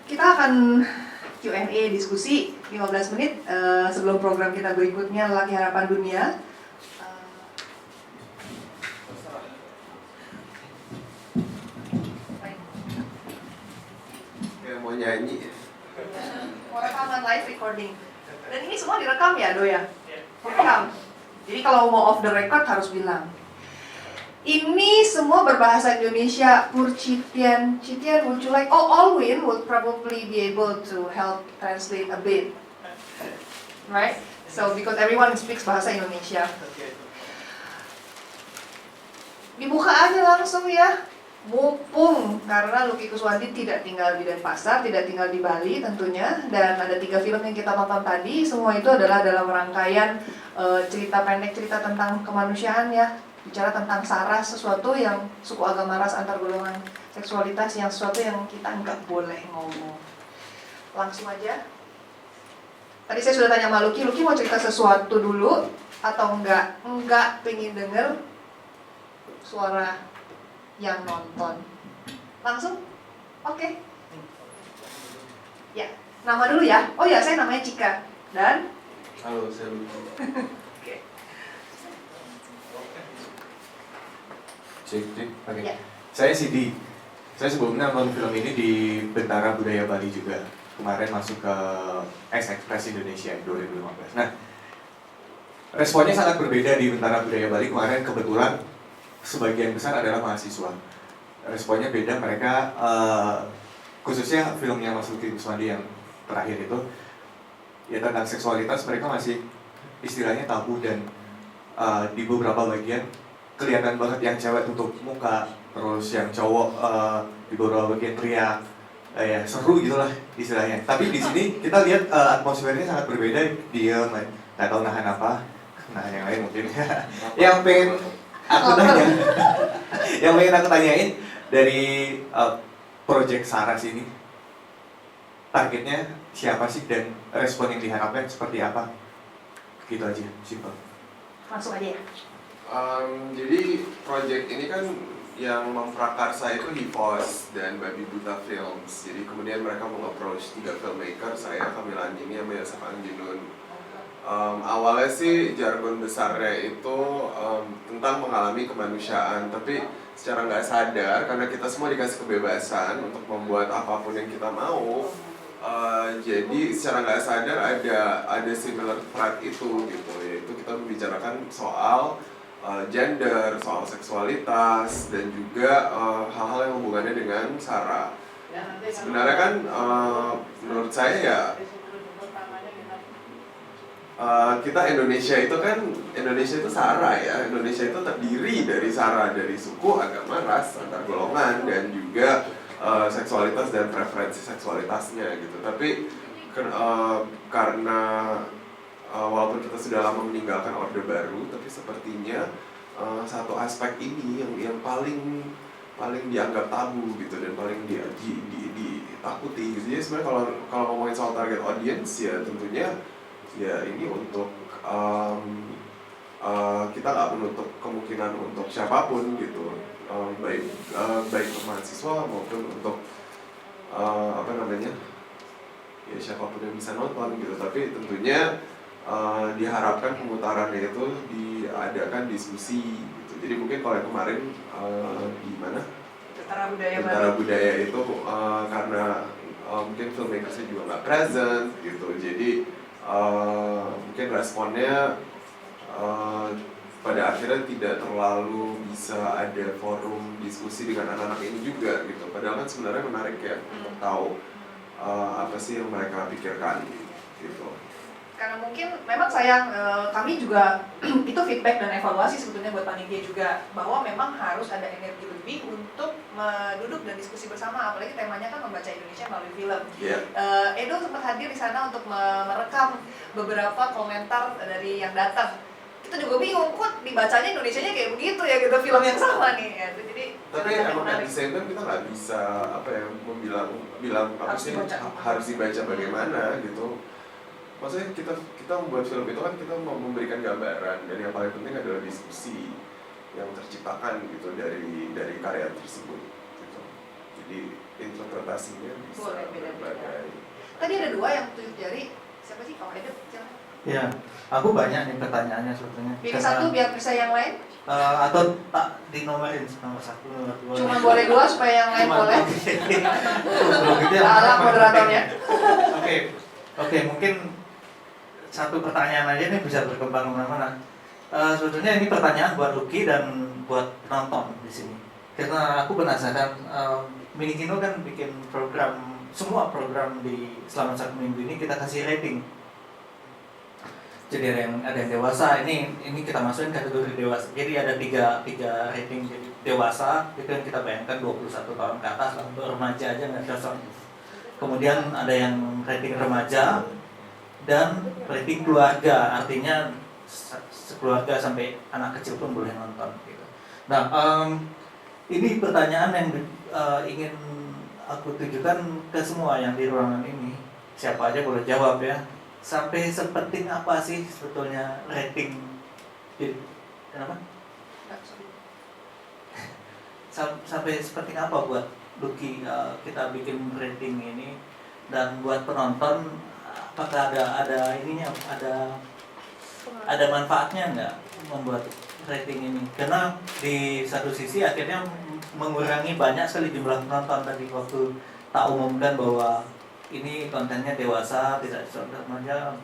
Kita akan Q&A diskusi 15 menit sebelum program kita berikutnya Lelaki Harapan Dunia. Kayak mau nyanyi. Mau rekaman live recording. Dan ini semua direkam ya, Do ya? Direkam. Jadi kalau mau off the record harus bilang. Ini semua berbahasa Indonesia. Purcitian, would you like? Oh, Alwin would probably be able to help translate a bit, right? So because everyone speaks bahasa Indonesia. Dibuka aja langsung ya, mumpung karena Lucky Kuswandi tidak tinggal di Denpasar, tidak tinggal di Bali tentunya, dan ada 3 film yang kita tonton tadi. Semua itu adalah dalam rangkaian cerita pendek, cerita tentang kemanusiaan ya. Bicara tentang SARA, sesuatu yang suku agama ras antar golongan seksualitas, yang sesuatu yang kita nggak boleh ngomong. Langsung aja. Tadi saya sudah tanya sama Lucky mau cerita sesuatu dulu atau enggak? Enggak, pengen denger suara yang nonton. Langsung? Oke. Ya, nama dulu ya. Oh ya, saya namanya Cika. Dan? Halo, saya Lucky. Cek. Oke. Ya. Saya Sidi. Saya sebelumnya nonton film ini di Bentara Budaya Bali juga. Kemarin masuk ke X-Express Indonesia 2015. Nah, responnya sangat berbeda di Bentara Budaya Bali. Kemarin kebetulan sebagian besar adalah mahasiswa. Responnya beda, mereka khususnya filmnya Mas Lucky Kuswandi yang terakhir itu ya tentang seksualitas, mereka masih istilahnya tabu, dan di beberapa bagian kelihatan banget yang cewek tutup muka, terus yang cowok di beberapa bagian teriak, ya seru gitulah istilahnya. Tapi di sini kita lihat atmosfernya sangat berbeda, dia nggak tahu nahan apa, nahan yang lain mungkin. Yang pengen aku tanya, yang pengen aku tanyain dari project Saras ini, targetnya siapa sih dan respon yang diharapkan seperti apa? Gitu aja, simple. Langsung aja ya. Jadi project ini kan yang memprakarsa itu Hipos dan Babi Buta Films. Jadi kemudian mereka meng-approach 3 filmmaker, saya, Kamila Andini, sama Yasa Anjinun. Awalnya sih jargon besarnya itu tentang mengalami kemanusiaan, tapi secara nggak sadar karena kita semua dikasih kebebasan untuk membuat apapun yang kita mau, jadi secara nggak sadar ada similar thread itu gitu, yaitu kita membicarakan soal gender, soal seksualitas, dan juga hal-hal yang hubungannya dengan SARA. Sebenarnya kan menurut saya ya kita Indonesia itu SARA ya. Indonesia itu terdiri dari SARA, dari suku, agama, ras, antar golongan, dan juga seksualitas dan preferensi seksualitasnya gitu. Tapi karena walaupun kita sudah lama meninggalkan Orde Baru, tapi sepertinya satu aspek ini yang paling dianggap tabu gitu, dan paling ditakuti gitu. Jadi sebenarnya kalau ngomongin soal target audience ya tentunya ya ini untuk kita nggak menutup kemungkinan untuk siapapun gitu, baik untuk mahasiswa maupun untuk ya siapapun yang bisa nonton gitu. Tapi tentunya diharapkan pemutarannya itu diadakan diskusi gitu. Jadi mungkin kalau yang kemarin di mana? Bentara Budaya itu karena mungkin filmmakersnya juga nggak present gitu. Jadi mungkin responnya pada akhirnya tidak terlalu bisa ada forum diskusi dengan anak-anak ini juga gitu. Padahal kan sebenarnya menarik ya untuk tahu apa sih yang mereka pikirkan gitu. Karena mungkin memang sayang, kami juga itu feedback dan evaluasi sebetulnya buat panitia juga, bahwa memang harus ada energi lebih untuk duduk dan diskusi bersama, apalagi temanya kan membaca Indonesia melalui film. Edo sempat hadir di sana untuk merekam beberapa komentar dari yang datang. Kita juga bingung, kok dibacanya Indonesianya kayak begitu ya gitu, film yang sama nih ya. Jadi tapi emang at the same time kita nggak bisa bilang apa sih harus dibaca bagaimana gitu. Maksudnya kita membuat film itu kan kita mau memberikan gambaran, dan yang paling penting adalah diskusi yang terciptakan gitu dari karya tersebut gitu. Jadi interpretasinya bisa Boleh, beda-beda. berbagai. Tadi ada dua yang tunjuk jari. Siapa sih? Pak Edep, silakan. Ya, aku banyak nih pertanyaannya sebetulnya. Pilih satu biar bisa yang lain. Atau tak dinomorin nomor 1, nomor 2. Cuma boleh dua supaya yang lain boleh. Kalau gitu ya. Salah moderatornya. Oke, mungkin satu pertanyaan aja nih bisa berkembang kemana-mana. Sebetulnya ini pertanyaan buat Lucky dan buat penonton di sini. Karena aku penasaran, Mini Kino kan bikin program, semua program di selama 1 minggu ini kita kasih rating. Jadi ada yang dewasa, ini kita masukin kategori dewasa. Jadi ada tiga rating. Jadi dewasa itu yang kita bayangkan 21 tahun ke atas, untuk remaja aja nggak cocok. Kemudian ada yang rating remaja dan rating keluarga, artinya sekeluarga sampai anak kecil pun boleh nonton gitu. Nah, ini pertanyaan yang ingin aku tujukan ke semua yang di ruangan ini. Siapa aja boleh jawab ya. Sampai sepenting apa sih sebetulnya rating? Kenapa? Sampai sepenting apa buat Lucky kita bikin rating ini, dan buat penonton apakah ada ininya, ada manfaatnya nggak membuat rating ini? Karena di satu sisi akhirnya mengurangi banyak sekali jumlah penonton. Tadi waktu tak umumkan bahwa ini kontennya dewasa, tidak cocok remaja,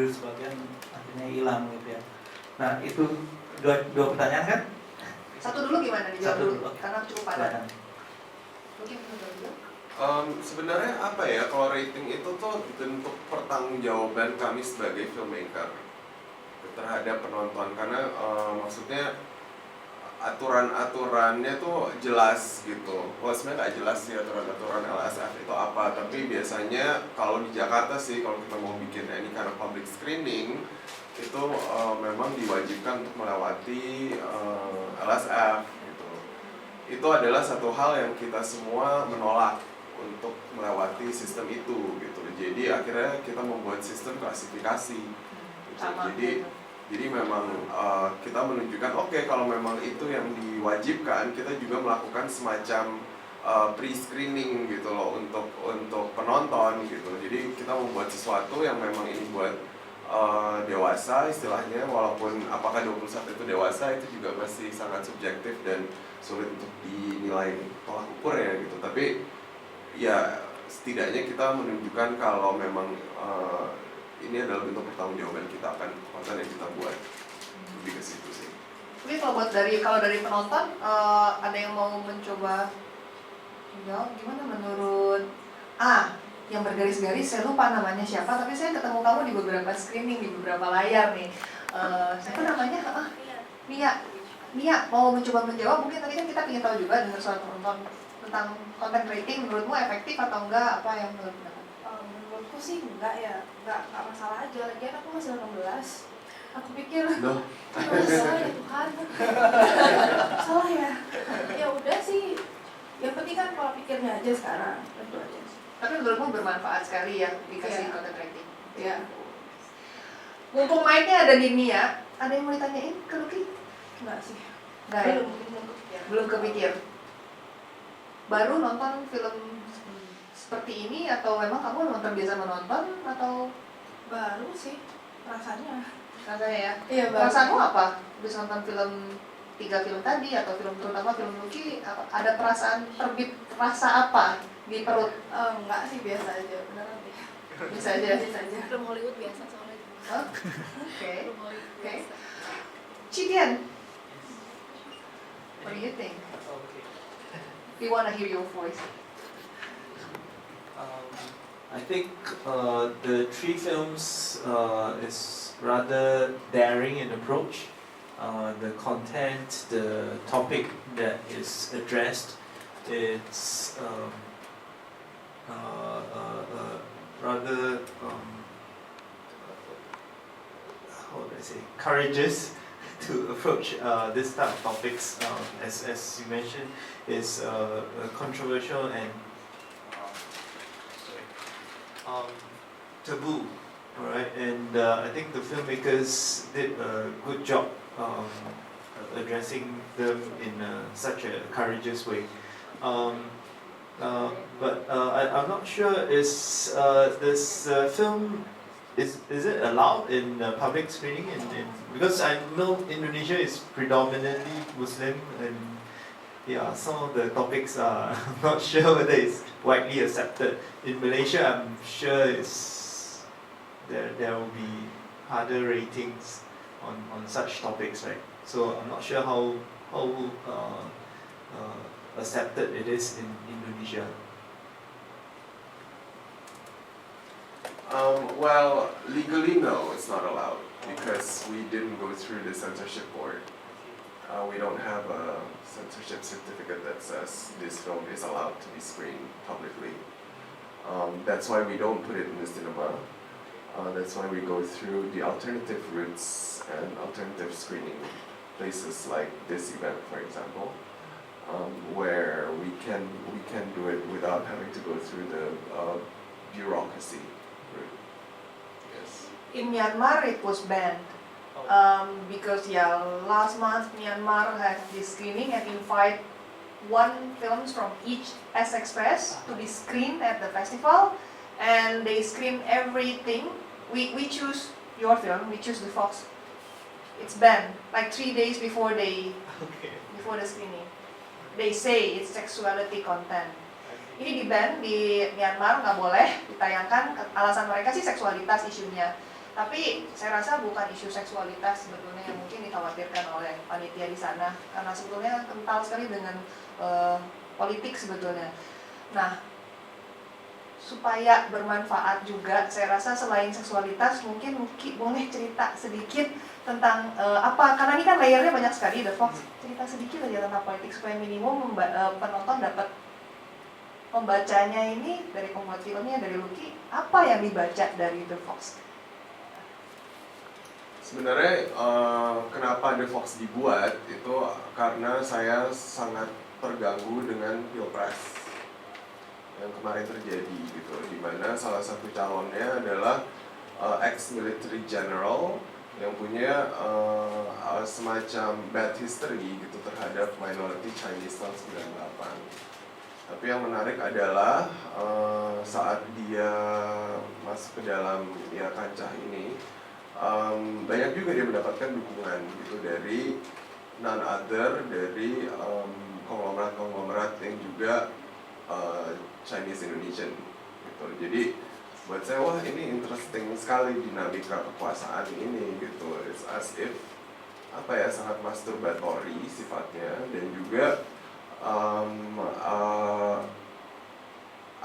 sebagian akhirnya hilang gitu ya. Nah itu dua pertanyaan kan? Satu dulu gimana dijawab Satu dulu? dulu, oke. Karena cukup padat. Mungkin menurut dulu. Sebenarnya apa ya, kalau rating itu tuh bentuk pertanggungjawaban kami sebagai filmmaker terhadap penonton, karena maksudnya aturan-aturannya tuh jelas gitu. Wah, sebenarnya nggak jelas sih aturan-aturan LSF itu apa, tapi biasanya kalau di Jakarta sih, kalau kita mau bikin ini karena public screening itu memang diwajibkan untuk melewati LSF gitu. Itu adalah satu hal yang kita semua menolak untuk melewati sistem itu gitu. Jadi akhirnya kita membuat sistem klasifikasi gitu. Jadi memang kita menunjukkan oke, kalau memang itu yang diwajibkan, kita juga melakukan semacam pre-screening gitu loh untuk penonton gitu. Jadi kita membuat sesuatu yang memang ini buat dewasa istilahnya, walaupun apakah 21 itu dewasa itu juga masih sangat subjektif dan sulit untuk dinilai tolak ukur ya gitu. Tapi ya setidaknya kita menunjukkan kalau memang ini adalah bentuk pertanggungjawaban kita akan konten yang kita buat, lebih ke situ sih. Mungkin kalau dari penonton ada yang mau mencoba menjawab gimana menurut yang bergaris-garis, saya lupa namanya siapa, tapi saya ketemu kamu di beberapa screening, di beberapa layar nih. Siapa namanya? Mia mau mencoba menjawab. Mungkin tadi kan kita ingin tahu juga dengan soal penonton tentang konten rating, menurutmu efektif atau enggak, apa yang menurut pendapat? Menurutku sih enggak masalah aja, lagian aku masih 18. Aku pikir Loh. salah ya Tuhan. Salah ya. Ya udah sih, yang penting kan pola pikirnya aja sekarang, itu aja. Tapi menurutmu bermanfaat sekali ya dikasih Iya. konten rating? Ya. Mumpung mic-nya ada di Mia, ada yang mau ditanyain ke Lucky? Enggak sih. Enggak ya? Belum kepikiran. Belum kepikir. Baru nonton film seperti ini atau memang kamu terbiasa menonton atau Baru sih rasanya. rasanya ya? Iya, baru. Perasaanmu apa? Habis nonton tiga film tadi atau terutama film Lucky, ada perasaan rasa apa di perut? Enggak sih, biasa aja, beneran deh. Bisa aja. Biasa aja. Film Hollywood biasa soalnya. Oke. Film Hollywood Oke. biasa. Cidian, what do you think? Okay. We wanna hear your voice. I think the three films is rather daring in approach. The content, the topic that is addressed, it's rather how would I say, courageous to approach this type of topics. As you mentioned, is controversial and taboo, alright, and I think the filmmakers did a good job addressing them in such a courageous way. But I'm not sure is this film is it allowed in public screening in because I know Indonesia is predominantly Muslim and yeah, some of the topics are I'm not sure whether it's widely accepted. In Malaysia, I'm sure it's there will be harder ratings on such topics, right? So I'm not sure how accepted it is in Indonesia. Well, legally no, it's not allowed because we didn't go through the censorship board. We don't have a censorship certificate that says this film is allowed to be screened publicly. That's why we don't put it in the cinema. That's why we go through the alternative routes and alternative screening places like this event, for example, where we can do it without having to go through the bureaucracy route. Yes. In Myanmar, it was banned. Because last month Myanmar had this screening and invite one films from each S Express to be screened at the festival, and they screen everything. We choose your film, we choose The Fox. It's banned like 3 days before the screening. They say it's sexuality content. Ini di-ban di Myanmar, nggak boleh ditayangkan. Alasan mereka sih seksualitas isunya. Tapi saya rasa bukan isu seksualitas sebetulnya yang mungkin dikhawatirkan oleh panitia di sana, karena sebetulnya kental sekali dengan politik sebetulnya. Nah, supaya bermanfaat juga, saya rasa selain seksualitas mungkin Lucky boleh cerita sedikit tentang apa, karena ini kan layernya banyak sekali, The Fox. Cerita sedikit aja tentang politik supaya minimum penonton dapat membacanya ini dari pembuat filmnya, dari Lucky, apa yang dibaca dari The Fox? Sebenarnya kenapa The Fox dibuat itu karena saya sangat terganggu dengan Pilpres yang kemarin terjadi gitu, di mana salah satu calonnya adalah ex-military general yang punya semacam bad history gitu terhadap minority Chinese tahun 98. Tapi yang menarik adalah saat dia masuk ke dalam kancah ini, banyak juga dia mendapatkan dukungan gitu dari none other dari konglomerat-konglomerat yang juga Chinese Indonesian gitu. Jadi buat saya wah ini interesting sekali dinamika kekuasaan ini gitu. It's as if sangat masturbatory sifatnya, dan juga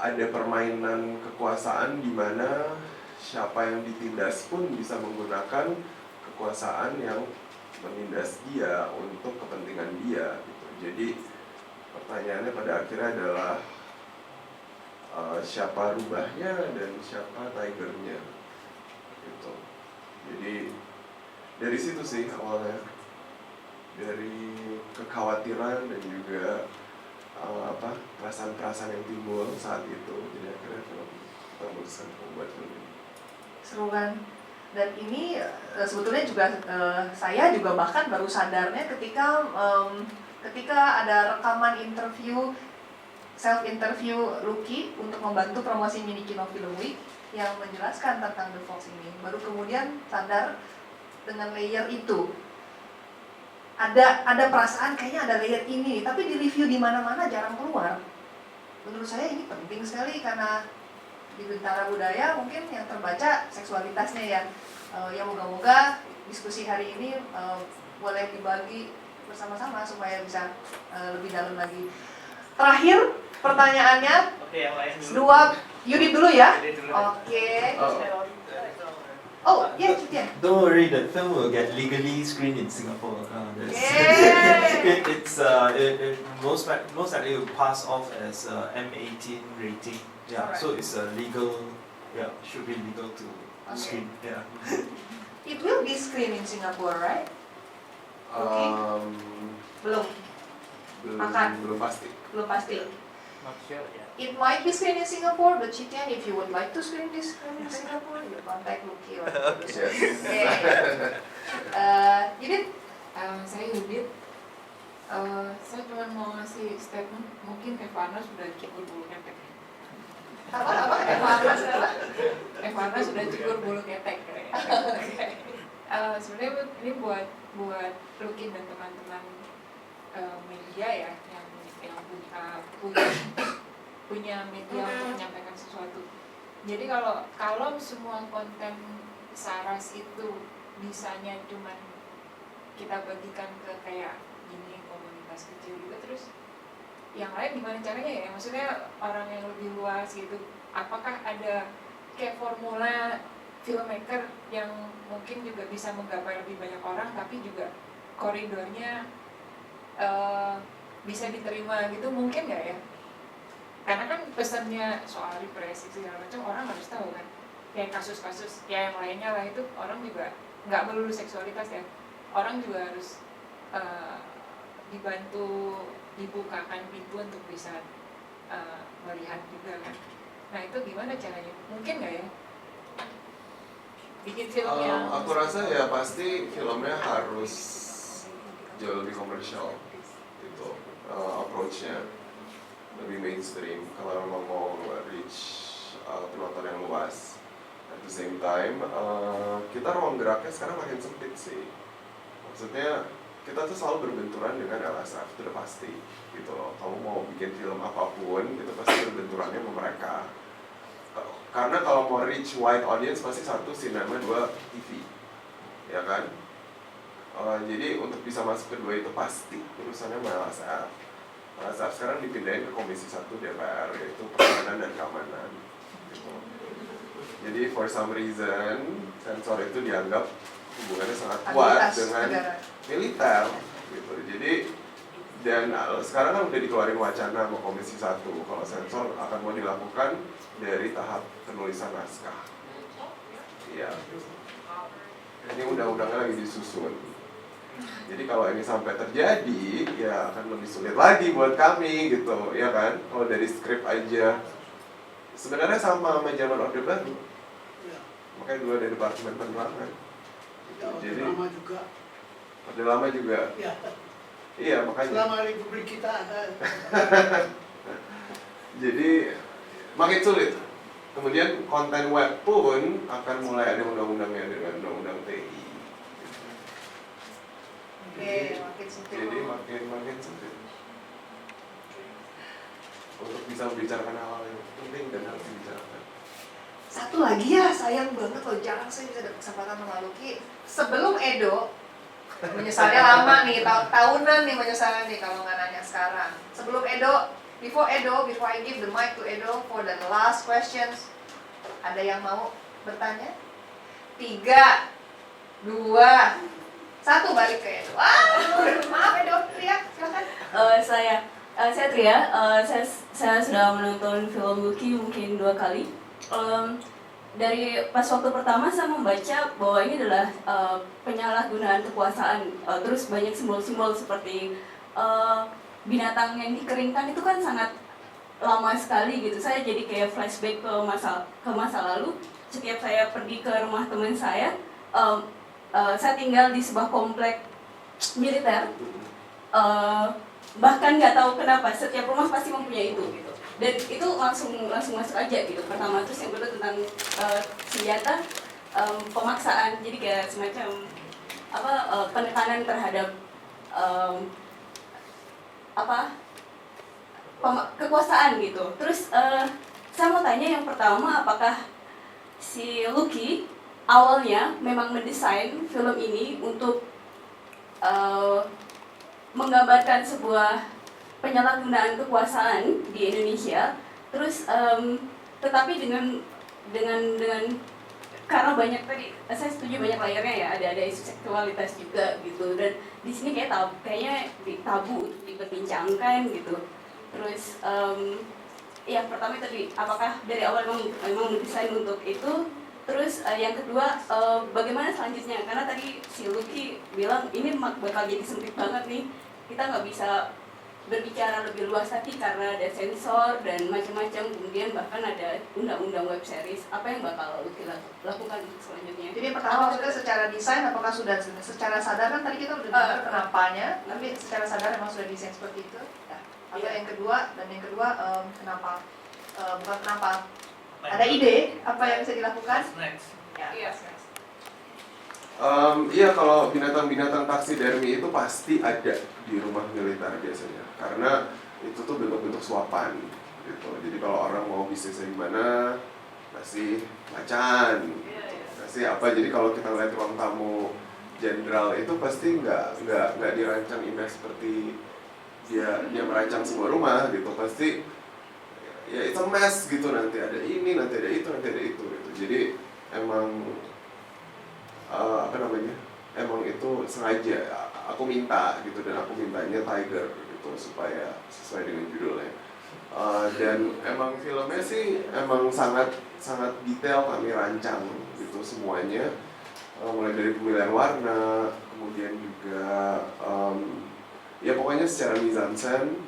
ada permainan kekuasaan di mana siapa yang ditindas pun bisa menggunakan kekuasaan yang menindas dia untuk kepentingan dia gitu. Jadi pertanyaannya pada akhirnya adalah siapa rubahnya dan siapa tigernya gitu. Jadi dari situ sih awalnya, dari kekhawatiran dan juga perasaan-perasaan yang timbul saat itu. Jadi akhirnya kita memutuskan membuat film ini. Seru kan? Dan ini sebetulnya juga saya juga bahkan baru sadarnya ketika ada rekaman interview, self interview Lucky untuk membantu promosi Mini Kino Film Week yang menjelaskan tentang The Fox ini. Baru kemudian sadar dengan layer itu. Ada perasaan kayaknya ada layer ini, tapi di review di mana-mana jarang keluar. Menurut saya ini penting sekali karena di Bentara Budaya mungkin yang terbaca seksualitasnya ya. Yang moga-moga diskusi hari ini boleh dibagi bersama-sama supaya bisa lebih dalam lagi. Terakhir pertanyaannya, yang lain dulu. dua Yudit dulu ya. Yudit dulu. Oke. Oh, yeah. Don't worry, the film will get legally screened in Singapore. Yay! It most likely will pass off as M18 rating. Yeah, Alright. so it's a legal. Yeah, should be legal to screen. Yeah. It will be screened in Singapore, right? Belum Belum pasti. pasti. Not sure, yeah. It might be screened in Singapore, but Chitian, if you would like to screen this film in Singapore, you contact Lucky or producer. Yes. Okay. Yudit? Saya Yudit. Saya cuma mau ngasih statement, mungkin Evana sudah cukur bulu ketek. Apa? Evaluasi apa? Evana sudah cukur bulu ketek. Sebenarnya ini buat Lucky dan teman-teman media ya yang punya media untuk menyampaikan sesuatu. Jadi kalau semua konten Saras itu bisanya cuman kita bagikan ke kayak gini komunitas kecil juga, terus yang lain gimana caranya ya? Maksudnya orang yang lebih luas gitu. Apakah ada kayak formula filmmaker yang mungkin juga bisa menggapai lebih banyak orang tapi juga koridornya bisa diterima gitu, mungkin nggak ya? Karena kan pesannya soal represi segala macam orang harus tahu kan. Kayak kasus-kasus ya yang lainnya lah itu orang juga nggak melulu seksualitas ya. Orang juga harus dibantu dibukakan pintu untuk bisa melihat juga kan. Nah itu gimana caranya? Mungkin nggak ya? Bikin film yang Aku rasa ya pasti filmnya harus jauh lebih komersial gitu, approach-nya lebih mainstream kalau memang mau reach penonton yang luas. At the same time, kita ruang geraknya sekarang makin sempit sih. Maksudnya kita tuh selalu berbenturan dengan LSF, itu udah pasti gitu loh. Kamu mau bikin film apapun, itu pasti berbenturannya sama mereka. Karena kalau mau reach wide audience pasti satu sinema, dua TV, ya kan? Jadi untuk bisa masuk kedua itu pasti urusannya sama LSF. LSF sekarang dipindahin ke Komisi 1 DPR, yaitu Pertahanan dan Keamanan. Gitu. Jadi for some reason sensor itu dianggap hubungannya sangat kuat dengan militer, gitu. Jadi dan sekarang kan udah dikeluarin wacana sama Komisi 1 kalau sensor akan mau dilakukan dari tahap penulisan naskah. Iya. Ini undang-undangnya lagi disusun. Jadi kalau ini sampai terjadi, ya akan lebih sulit lagi buat kami gitu, ya kan? Kalau dari skrip aja, sebenarnya sama zaman Orde Baru. Makanya dua dari Departemen Penerangan. Gitu. Jadi Orde Lama juga. Iya, makanya. Selama Republik kita ada. Jadi makin sulit. Kemudian konten web pun akan mulai ada undang-undangnya dengan undang-undang TI. Makin sempit. Jadi makin sempit. Untuk bisa membicarakan hal-hal yang penting dan harus dibicarakan. Satu lagi ya, sayang banget loh, jarang saya bisa dapat kesempatan sama Lucky. Sebelum Edo, menyesalnya lama nih, tahunan nih menyesalnya nih kalau nggak nanya sekarang. Sebelum Edo, before I give the mic to Edo for the last questions, ada yang mau bertanya? 3, 2, 1 balik ke Edo. Maaf Edo, Tria, silakan. Saya Tria, saya sudah menonton film Lucky mungkin 2 kali. Dari pas waktu pertama saya membaca bahwa ini adalah penyalahgunaan kekuasaan, terus banyak simbol-simbol seperti binatang yang dikeringkan itu kan sangat lama sekali gitu. Saya jadi kayak flashback ke masa lalu. Setiap saya pergi ke rumah teman saya tinggal di sebuah komplek militer. Bahkan nggak tahu kenapa setiap rumah pasti mempunyai itu gitu. Dan itu langsung masuk aja gitu. Pertama, terus yang kedua tentang senjata, pemaksaan, jadi kayak semacam penekanan terhadap kekuasaan gitu. Terus saya mau tanya yang pertama, apakah si Lucky awalnya memang mendesain film ini untuk menggambarkan sebuah penyalahgunaan kekuasaan di Indonesia, terus tetapi dengan karena banyak tadi saya setuju banyak layarnya ya, ada isu seksualitas juga gitu, dan di sini kayaknya tabu untuk diperbincangkan gitu. Terus yang pertama tadi, apakah dari awal memang mendesain untuk itu? Terus yang kedua, bagaimana selanjutnya? Karena tadi si Lucky bilang ini bakal jadi sempit banget nih, kita nggak bisa berbicara lebih luas tadi karena ada sensor dan macam-macam, kemudian bahkan ada undang-undang web series. Apa yang bakal Lucky lakukan untuk selanjutnya? Jadi pertama maksudnya secara desain apakah sudah secara sadar, kan tadi kita udah dengar kenapanya, tapi secara sadar memang sudah desain seperti itu. Nah, atau yang kedua kenapa? Bukan kenapa? Ada ide apa yang bisa dilakukan? Next. Ya. Iya. Iya, kalau binatang-binatang taksidermi itu pasti ada di rumah militer biasanya, karena itu tuh bentuk-bentuk suapan gitu. Jadi kalau orang mau bisnisnya gimana, kasih macan, kasih apa. Jadi kalau kita lihat ruang tamu jenderal itu pasti nggak dirancang indah seperti dia merancang sebuah rumah gitu. Pasti ya it's a mess gitu, nanti ada ini, nanti ada itu, nanti ada itu gitu. Jadi emang emang itu sengaja aku minta gitu, dan aku mintanya tiger gitu supaya sesuai dengan judulnya. Dan emang filmnya sih emang sangat detail kami rancang gitu semuanya, mulai dari pemilihan warna, kemudian juga ya pokoknya secara mise-en-scène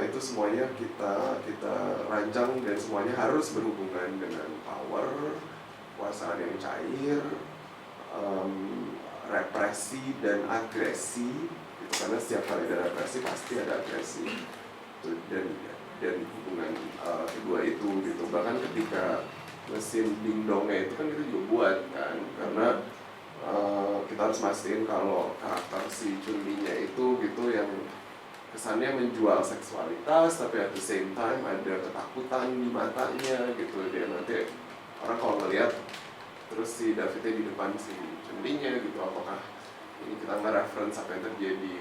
itu semuanya kita rancang, dan semuanya harus berhubungan dengan power, kekuasaan yang cair, represi dan agresi gitu. Karena setiap kali ada represi pasti ada agresi gitu. Dan hubungan kedua itu gitu. Bahkan ketika mesin dingdongnya itu kan kita juga buat kan, karena kita harus mastiin kalau karakter si Chun-Li-nya itu gitu yang kesannya menjual seksualitas, tapi at the same time ada ketakutan di matanya gitu. Dia nanti orang kalau ngeliat terus si Davidnya di depan si Chun-Li-nya gitu, apakah ini kita nge-reference apa yang terjadi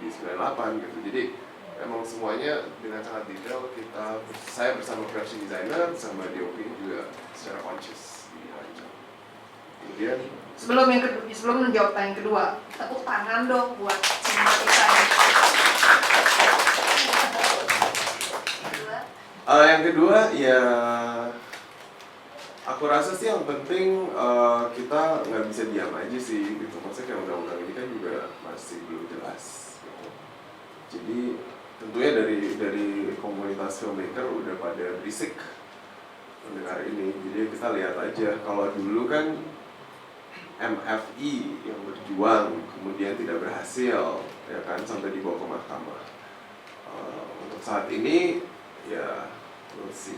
di 98 gitu. Jadi emang semuanya dengan sangat detail saya bersama production designer sama DOP juga secara conscious dirancang. Kemudian sebelum menjawab yang kedua, tepuk tangan dong buat semua kita. Yang kedua ya aku rasa sih yang penting kita nggak bisa diam aja sih gitu. Maksudnya kayak undang-undang ini kan juga masih belum jelas gitu. Jadi tentunya dari komunitas filmmaker udah pada berisik mendengar ini. Jadi kita lihat aja, kalau dulu kan MFI yang berjuang kemudian tidak berhasil ya kan, sampai dibawa ke mahkamah. Untuk saat ini ya we'll see.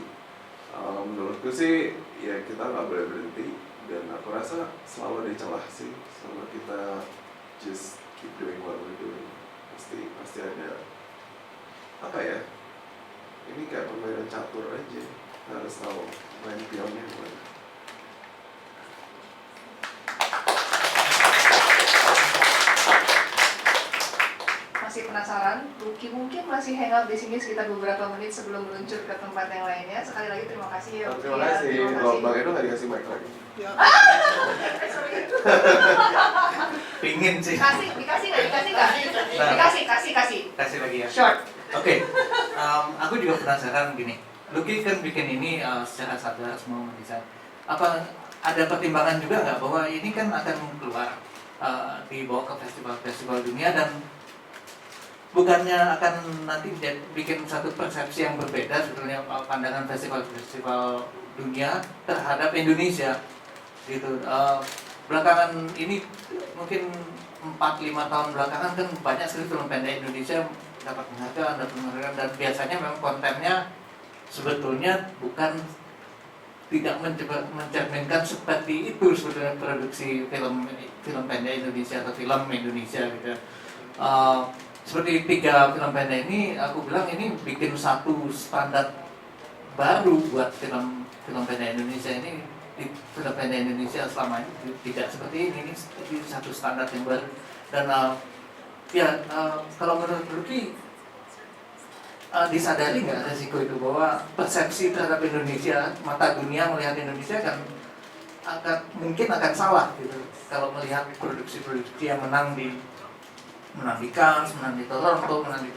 Menurutku sih ya kita nggak boleh berhenti, dan aku rasa selalu ada celah sih selama kita just keep doing what we're doing. Pasti ada apa ya, ini kayak permainan catur aja, harus tahu main pionnya gimana. Masih penasaran? Lucky mungkin masih hangout di sini sekitar beberapa menit sebelum meluncur ke tempat yang lainnya. Sekali lagi terima kasih ya. Terima kasih. Kalau Bang Edo nggak dikasih mic lagi. Sorry. Pingin sih. Dikasih nggak? Kasih Kasih lagi ya. Short. Oke, aku juga penasaran gini. Lucky kan bikin ini secara sadar semua mendesain. Apa ada pertimbangan juga nggak bahwa ini kan akan keluar dibawa ke festival-festival dunia, dan bukannya akan nanti bikin satu persepsi yang berbeda sebetulnya pandangan festival-festival dunia terhadap Indonesia gitu. Belakangan ini mungkin 4-5 tahun belakangan kan banyak sekali film pendek Indonesia dapat penghargaan, dan biasanya memang kontennya sebetulnya bukan tidak mencerminkan seperti itu sebetulnya produksi film pendek Indonesia atau film Indonesia gitu. Seperti 3 film pendek ini, aku bilang ini bikin satu standar baru buat film pendek Indonesia ini. Di film pendek Indonesia selama ini tidak seperti ini satu standar yang baru. Dan kalau menurut Lucky, disadari nggak resiko itu bahwa persepsi terhadap Indonesia, mata dunia melihat Indonesia mungkin akan salah gitu kalau melihat produksi-produksi yang menang di Cannes, menang di Toronto, menang di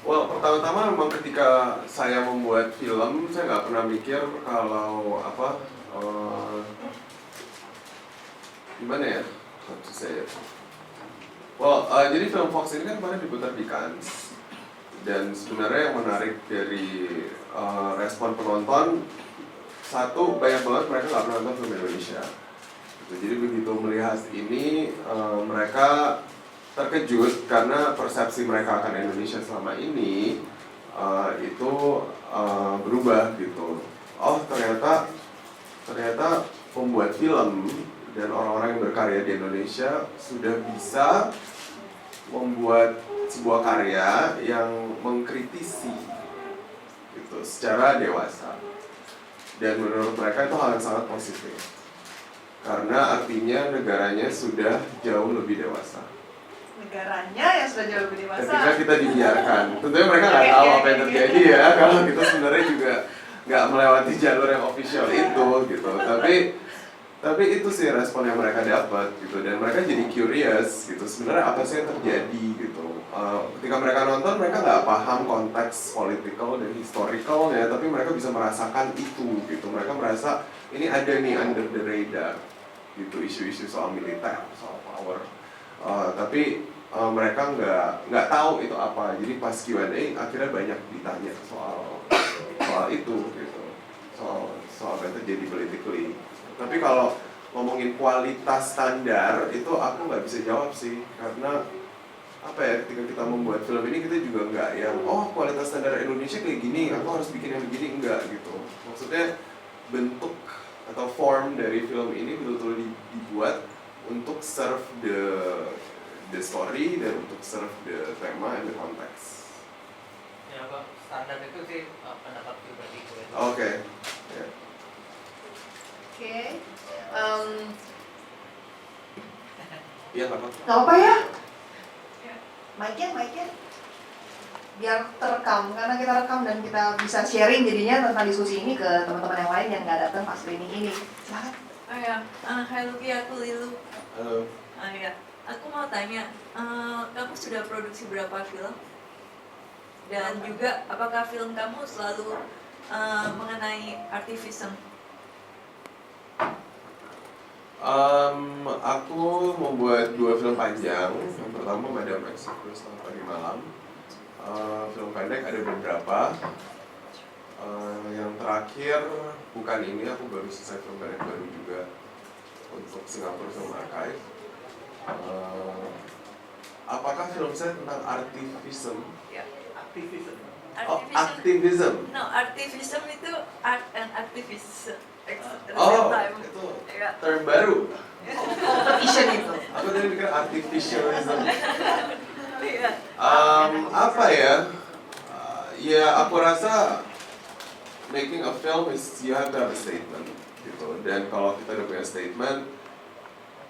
Well, pertama-tama memang ketika saya membuat film, saya nggak pernah mikir kalau gimana ya? How to say it? Well, jadi film Fox ini kan kemarin diputar di Cannes. Dan sebenarnya yang menarik dari respon penonton, satu, banyak banget mereka nggak pernah nonton film Indonesia. Gitu. Jadi begitu melihat ini, mereka terkejut karena persepsi mereka akan Indonesia selama ini itu berubah gitu. Oh, ternyata pembuat film dan orang-orang yang berkarya di Indonesia sudah bisa membuat sebuah karya yang mengkritisi gitu secara dewasa. Dan menurut mereka itu hal yang sangat positif. Karena artinya negaranya sudah jauh lebih dewasa. Negaranya yang sudah jauh lebih dewasa. Ketika kita dibiarkan, tentunya mereka nggak tahu apa yang terjadi ya, kalau kita sebenarnya juga nggak melewati jalur yang official itu gitu. Tapi itu sih respon yang mereka dapat gitu, dan mereka jadi curious gitu. Sebenarnya apa sih yang terjadi gitu? Ketika mereka nonton, mereka nggak paham konteks political dan historicalnya, tapi mereka bisa merasakan itu gitu. Mereka merasa ini ada nih under the radar gitu, isu-isu soal militer, soal power. Tapi mereka nggak tahu itu apa. Jadi pas Q&A akhirnya banyak ditanya soal itu gitu, soal apa yang terjadi politically. Tapi kalau ngomongin kualitas standar itu aku nggak bisa jawab sih, karena apa ya, ketika kita membuat film ini kita juga nggak yang kualitas standar Indonesia kayak gini, aku harus bikin yang begini, enggak gitu. Maksudnya bentuk atau form dari film ini betul-betul dibuat untuk serve the story dan untuk serve the tema and the context. Ya Pak, standar itu sih pendapat pribadi gue. Oke. Ya. Oke. Iya nggak apa-apa. Gak apa-apa ya? Mic-nya. Biar terekam, karena kita rekam dan kita bisa sharing jadinya tentang diskusi ini ke teman-teman yang lain yang nggak datang pas screening ini. Silakan. Oh ya, hai Luki, aku Lilu. Halo. Ya, aku mau tanya, kamu sudah produksi berapa film? Dan juga apakah film kamu selalu mengenai aktivisme? Aku membuat 2 film panjang. Yang pertama Madam Execution Selamat Pagi Malam. Film pendek ada beberapa. Yang terakhir bukan ini, aku baru selesai film pendek baru juga untuk Singapore Film Archive. Apakah film saya tentang aktivisme? Ya, Aktivisme. Aktivism. No, aktivisme itu art and activism. Itu Ya. term baru. Competition itu. Aku tadi pikir artificialism. Iya. Apa ya? Ya aku rasa making a film is you have to have a statement gitu. Dan kalau kita udah punya statement,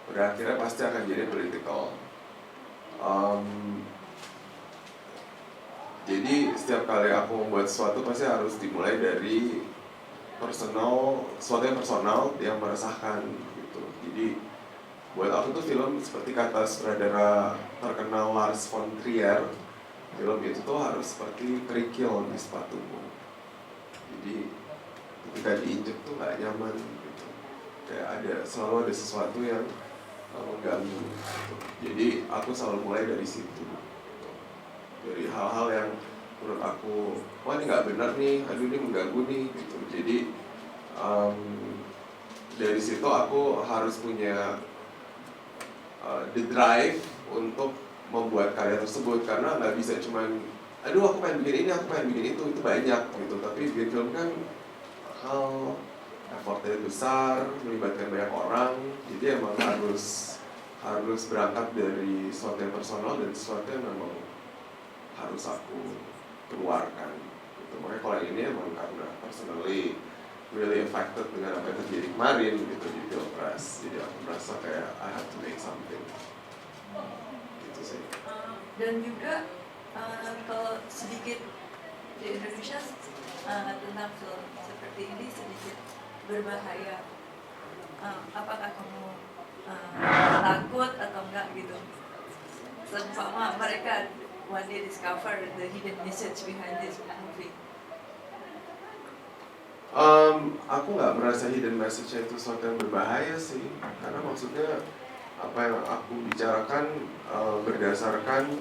pada akhirnya pasti akan jadi political. Jadi setiap kali aku membuat sesuatu pasti harus dimulai dari sesuatu yang personal yang meresahkan gitu. Jadi buat aku tuh film seperti kata sutradara terkenal Lars von Trier, film itu tuh harus seperti kerikil di sepatumu. Jadi ketika diinjek tuh nggak nyaman gitu. Kayak selalu ada sesuatu yang mengganggu gitu. Jadi aku selalu mulai dari situ gitu. Dari hal-hal yang menurut aku, wah ini nggak benar nih, aduh ini mengganggu nih gitu. Jadi dari situ aku harus punya the drive untuk membuat karya tersebut, karena nggak bisa cuman aduh aku pengen bikin ini, aku pengen bikin itu banyak gitu. Tapi bikin film kan hal effortnya besar, melibatkan banyak orang, jadi emang harus berangkat dari sesuatu yang personal dan sesuatu yang memang harus aku keluarkan gitu. Makanya kalau yang ini emang karena personally really affected dengan apa yang terjadi kemarin gitu di Pilpres, jadi aku merasa kayak I have to make something gitu sih. Dan juga kalau sedikit di Indonesia tentang film seperti ini sedikit berbahaya. Apakah kamu takut atau enggak gitu? Seumpama mereka one day discover the hidden message behind this movie. Aku nggak merasa hidden message itu sesuatu yang berbahaya sih, karena maksudnya apa yang aku bicarakan berdasarkan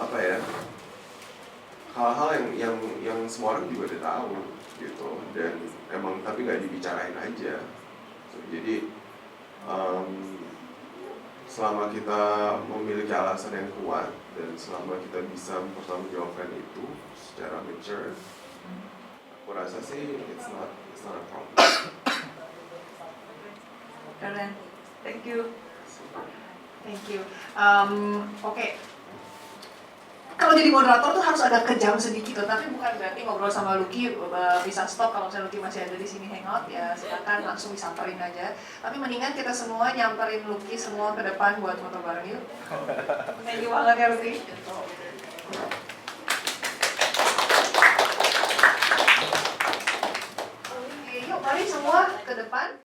apa ya, hal-hal yang semua orang juga udah tahu gitu, dan emang tapi nggak dibicarain aja. So, jadi selama kita memiliki alasan yang kuat dan selama kita bisa mempertanggungjawabkan itu secara mature, aku rasa sih it's not a problem. Keren, thank you. Thank you. Oke. Kalau jadi moderator tuh harus ada kejam sedikit tuh, tapi bukan berarti ngobrol sama Lucky bisa stop. Kalau misalnya Lucky masih ada di sini hangout, ya silakan langsung disamperin aja. Tapi mendingan kita semua nyamperin Lucky semua ke depan buat foto bareng yuk. Thank you banget ya Lucky.